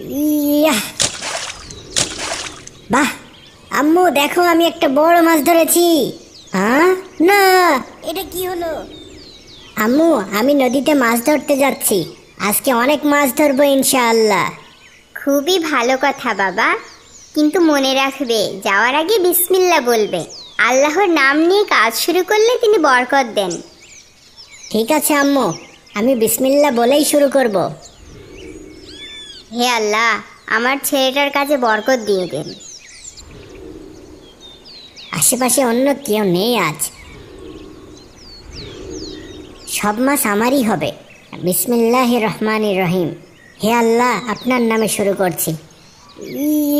Yeah! বাহ আম্মু, দেখো আমি একটা বড় মাছ ধরেছি। না, এটা কি হলো? আম্মু, আমি নদীতে মাছ ধরতে যাচ্ছি। আজকে অনেক মাছ ধরবো ইনশাআল্লাহ। খুবই ভালো কথা বাবা, কিন্তু মনে রাখবে যাওয়ার আগে বিসমিল্লাহ বলবে। আল্লাহর নাম নিয়ে কাজ শুরু করলে তিনি বরকত দেন। ঠিক আছে আম্মু, আমি বিসমিল্লাহ বলেই শুরু করব। হে আল্লাহ, আমার ছেলেটার কাছে বরকত দিয়ে দেন। আশেপাশে অন্য কেউ নেই আজ, সব মাছ আমারই হবে। বিসমিল্লাহির রহমানির রহিম। হে আল্লাহ, আপনার নামে শুরু করছি।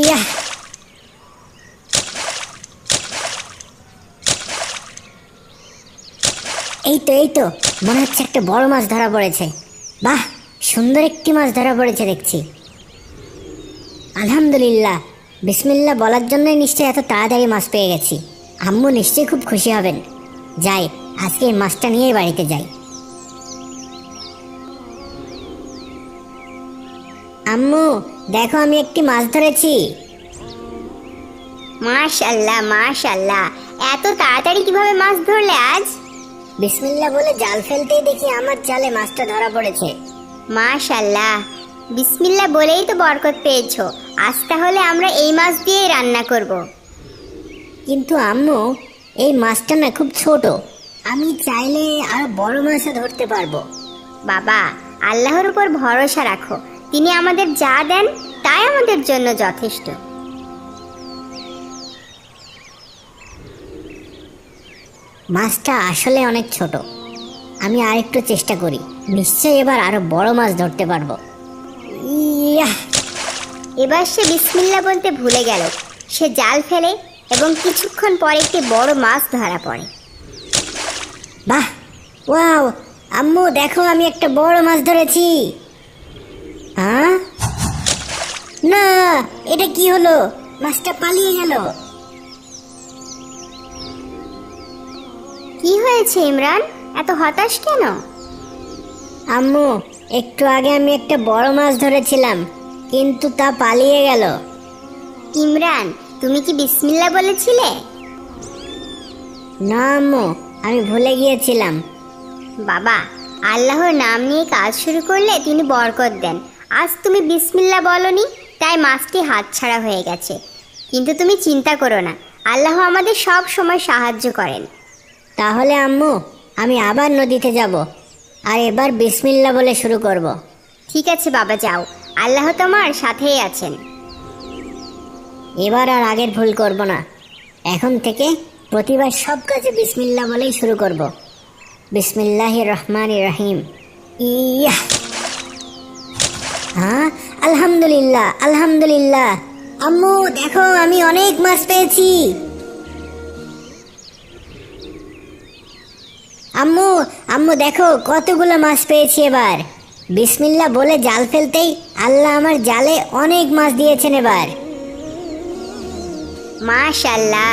ইয়াহ! এই তো মনে হচ্ছে একটা বড় মাছ ধরা পড়েছে। বাহ, সুন্দর একটি মাছ ধরা পড়েছে দেখছি। আলহামদুলিল্লাহ, বিসমিল্লাহ বলার জন্যই নিশ্চয়ই এত তাড়াতাড়ি মাছ পেয়ে গেছি। আম্মু নিশ্চয়ই খুব খুশি হবেন। যাই, আজকে এই মাছটা নিয়ে বাড়িতে যাই। আম্মু, দেখো আমি একটি মাছ ধরেছি। মাশাআল্লাহ মাশাআল্লাহ, এত তাড়াতাড়ি কিভাবে মাছ ধরলে আজ? বিসমিল্লাহ বলে জাল ফেলতেই দেখি আমার জালে মাছটা ধরা পড়েছে। মাশাআল্লাহ, বিসমিল্লাহ বলেই তো বরকত পেয়েছো। আজ তাহলে আমরা এই মাছ দিয়েই রান্না করব। কিন্তু আম্মু, এই মাছটা না খুব ছোট। আমি চাইলে আরো বড় মাছও ধরতে পারবো। বাবা, আল্লাহর উপর ভরসা রাখো। তিনি আমাদের যা দেন তাই আমাদের জন্য যথেষ্ট। মাছটা আসলে অনেক ছোট। আমি আরেকটু চেষ্টা করি, নিশ্চয়ই এবার আরো বড় মাছ ধরতে পারবো। ইয়াহ! এবার সে বিসমিল্লাহ বলতে ভুলে গেল। সে জাল ফেলে এবং কিছুক্ষণ পরে একটি বড় মাছ ধরা পড়ে। বাহ, ওয়াও! আম্মু, দেখো আমি একটা বড় মাছ ধরেছি। না, এটা কি হলো? মাছটা পালিয়ে গেল। কি হয়েছে ইমরান, এত হতাশ কেন? আম্মু, একটু আগে আমি একটা বড় মাছ ধরেছিলাম, কিন্তু তা পালিয়ে গেল। ইমরান, তুমি কি বিসমিল্লাহ বলেছিলে? না আম্মু, আমি ভুলে গিয়েছিলাম। বাবা, আল্লাহর নাম নিয়ে কাজ শুরু করলে তিনি বরকত দেন। আজ তুমি বিসমিল্লাহ বলনি, তাই মাছটি হাতছাড়া হয়ে গেছে। কিন্তু তুমি চিন্তা করো না, আল্লাহ আমাদের সব সময় সাহায্য করেন। তাহলে আম্মু, আমি আবার নদীতে যাব, আর এবার বিসমিল্লাহ বলে শুরু করব। ঠিক আছে বাবা, যাও, আল্লাহ তোমার সাথেই আছেন। এবার আর আগের ভুল করব না। এখন থেকে প্রতিবার সব কাজে বিসমিল্লাহ বলেই শুরু করব। বিসমিল্লাহির রহমানির রহিম। ইয়াহ! আলহামদুলিল্লাহ আলহামদুলিল্লাহ। আম্মু, দেখো আমি অনেক মাছ পেয়েছি। আম্মু আম্মু দেখো কতগুলো মাছ পেয়েছি এবার। বিসমিল্লাহ বলে জাল ফেলতেই আল্লাহ আমার জালে অনেক মাছ দিয়েছেন এবার। মাশাআল্লাহ,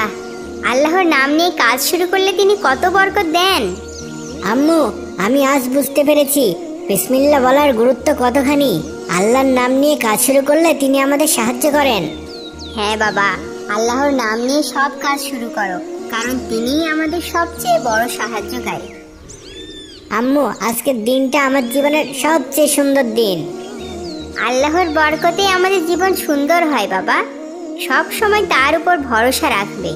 আল্লাহর নাম নিয়ে কাজ শুরু করলে তিনি কত বরকত দেন। আম্মু, আমি আজ বুঝতে পেরেছি বিসমিল্লাহ বলার গুরুত্ব কতখানি। আল্লাহর নাম নিয়ে কাজ শুরু করলে তিনি আমাদের সাহায্য করেন। হ্যাঁ বাবা, আল্লাহর নাম নিয়ে সব কাজ শুরু করো, কারণ তিনিই আমাদের সবচেয়ে বড় সাহায্যকারী। আম্মু, আজকের দিনটা আমার জীবনের সবচেয়ে সুন্দর দিন। আল্লাহর বরকতে আমাদের জীবন সুন্দর হয় বাবা। সব সময় তার উপর ভরসা রাখবে।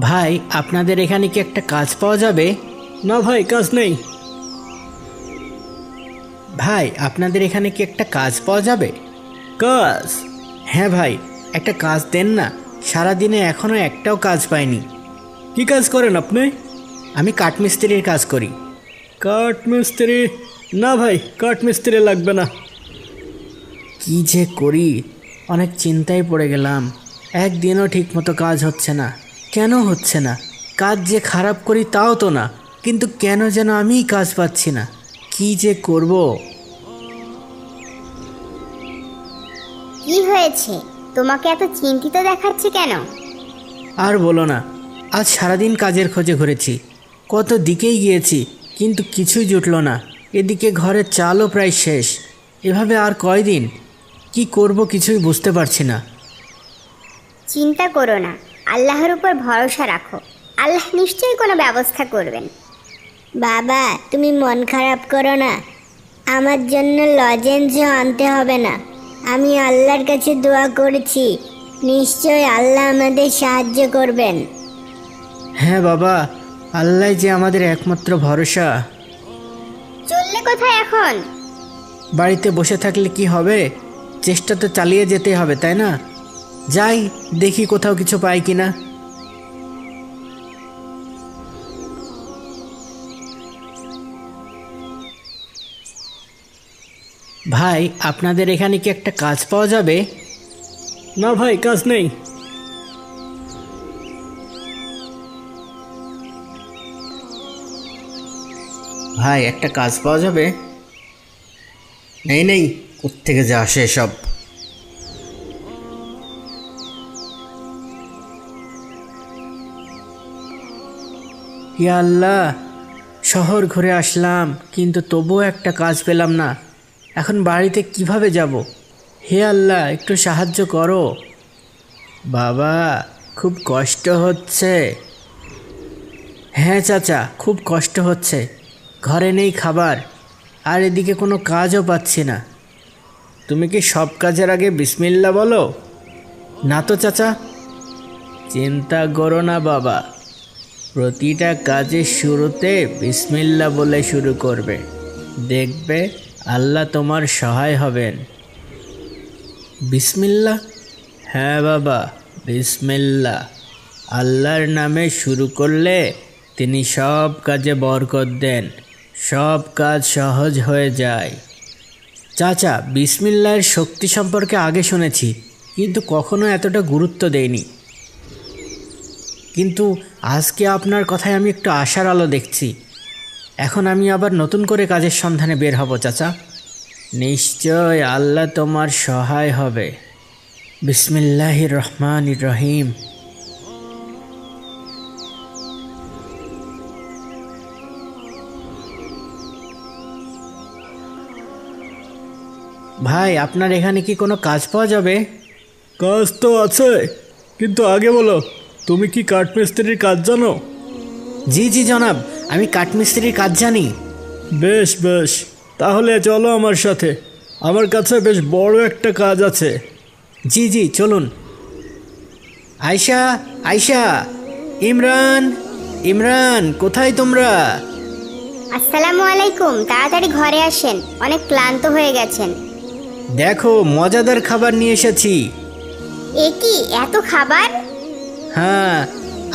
ভাই, আপনাদের এখানে কি একটা কাজ পাওয়া যাবে? না ভাই, কাজ নেই। ভাই, আপনাদের এখানে কি একটা কাজ পাওয়া যাবে? কাজ? হ্যাঁ ভাই, একটা কাজ দেন না। সারাদিনে এখনো একটাও কাজ পাইনি। কি কাজ করেন আপনি? আমি কাঠমিস্ত্রির কাজ করি। কাঠমিস্ত্রি? না ভাই, কাঠমিস্ত্রি লাগবে না। কি যে করি, অনেক চিন্তায় পড়ে গেলাম। একদিনও ঠিকমতো কাজ হচ্ছে না। কেন হচ্ছে না? কাজ যে খারাপ করি তাও তো না, কিন্তু কেন যেন আমিই কাজ পাচ্ছি না। কি যে করব? কি হয়েছে, তোমাকে এত চিন্তিত দেখাচ্ছে কেন? আর বলো না, আজ সারাদিন কাজের খোঁজে ঘুরেছি, কত দিকেই গিয়েছি, কিন্তু কিছুই জুটলো না। এদিকে ঘরের চালও প্রায় শেষ। এভাবে আর কয়দিন কি করব কিছুই বুঝতে পারছি না। চিন্তা করো না, আল্লাহর উপর ভরসা রাখো, আল্লাহ নিশ্চয়ই কোনো ব্যবস্থা করবেন। বাবা তুমি মন খারাপ করো না, আমার জন্য লজেন্সও আনতে হবে না। আমি আল্লাহর কাছে দোয়া করেছি, নিশ্চয় আল্লাহ আমাদের সাহায্য করবেন। হ্যাঁ বাবা, আল্লাহ যে আমাদের একমাত্র ভরসা। চললে কোথায় এখন? বাড়িতে বসে থাকলে কি হবে, চেষ্টা তো চালিয়ে যেতে হবে, তাই না? যাই দেখি কোথাও কিছু পাই কিনা। ভাই, আপনাদের এখানে কি একটা কাজ পাওয়া যাবে? না ভাই, কাজ নেই। ভাই, একটা কাজ পাওয়া যাবে? নেই নেই, কোত্থেকে যে আসে সব। ইয়া আল্লাহ, শহর ঘুরে আসলাম কিন্তু তবুও একটা কাজ পেলাম না। এখন বাড়িতে কিভাবে যাব? হে আল্লাহ, একটু সাহায্য করো। বাবা, খুব কষ্ট হচ্ছে। হ্যাঁ চাচা, খুব কষ্ট হচ্ছে। ঘরে নেই খাবার, আর এদিকে কোনো কাজও পাচ্ছি না। তুমি কি সব কাজের আগে বিসমিল্লাহ বলো? না তো চাচা। চিন্তা করো না বাবা, প্রতিটা কাজের শুরুতে বিসমিল্লাহ বলে শুরু করবে, দেখবে আল্লাহ তোমার সহায় হবেন। বিসমিল্লাহ? হ্যাঁ বাবা, বিসমিল্লাহ। আল্লাহর নামে শুরু করলে তিনি সব কাজে বরকত দেন, সব কাজ সহজ হয়ে যায়। চাচা, বিসমিল্লাহর শক্তি সম্পর্কে আগে শুনেছি, কিন্তু কখনো এতটা গুরুত্ব দেইনি। কিন্তু আজকে আপনার কথায় আমি একটু আশার আলো দেখছি। এখন আমি আবার নতুন করে কাজের সন্ধানে বের হব চাচা। নিশ্চয় আল্লাহ তোমার সহায় হবে। বিসমিল্লাহির রহমানির রহিম। ভাই, আপনার এখানে কি কোনো কাজ পাওয়া যাবে? কাজ তো আছে, কিন্তু আগে বলো, তুমি কি কাঠমিস্ত্রির কাজ জানো? জি জি জনাব, আমি কাঠমিস্ত্রির কাজ জানি। বেশ বেশ, তাহলে চলো আমার সাথে, আমার কাছে বেশ বড় একটা কাজ আছে। জি জি চলুন। আয়শা, আয়শা, ইমরান, ইমরান, কোথায় তোমরা? আসসালামু আলাইকুম, তাড়াতাড়ি ঘরে আসেন, অনেক ক্লান্ত হয়ে গেছেন। দেখো, মজাদার খাবার নিয়ে এসেছি। এ কি এত খাবার? হ্যাঁ,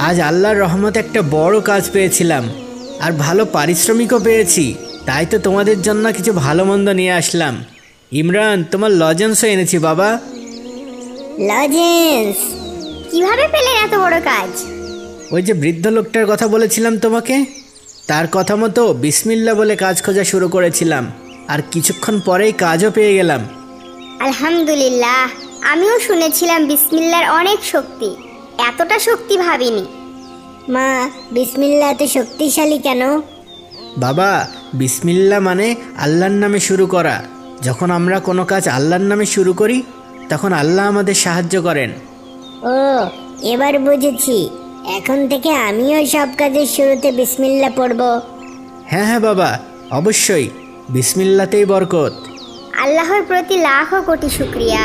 আজ আল্লাহর রহমতে একটা বড় কাজ পেয়েছিলাম, আর ভালো পারিশ্রমিকও পেয়েছি। তাই তো তোমাদের জন্য কিছু ভালো মন্দ নিয়ে আসলাম। ইমরান, তোমার লজেন্সও এনেছি বাবা। লজেন্স? কিভাবে পেলেন এত বড় কাজ? ওই যে বৃদ্ধ লোকটার কথা বলেছিলাম তোমাকে, তার কথা মতো বিসমিল্লাহ বলে কাজ খোঁজা শুরু করেছিলাম, আর কিছুক্ষণ পরেই কাজও পেয়ে গেলাম। আলহামদুলিল্লাহ, আমিও শুনেছিলাম বিসমিল্লাহর অনেক শক্তি, এতটা শক্তি ভাবিনি। মা, বিসমিল্লাহ এত শক্তিশালী কেন? বাবা, বিসমিল্লাহ মানে আল্লাহর নামে শুরু করা। যখন আমরা কোনো কাজ আল্লাহর নামে শুরু করি, তখন আল্লাহ আমাদের সাহায্য করেন। ও, এবার বুঝেছি। এখন থেকে আমিও সব কাজের শুরুতে বিসমিল্লাহ পড়ব। হ্যাঁ হ্যাঁ বাবা, অবশ্যই, বিসমিল্লাতেই বরকত। আল্লাহর প্রতি লাখো কোটি শুকরিয়া।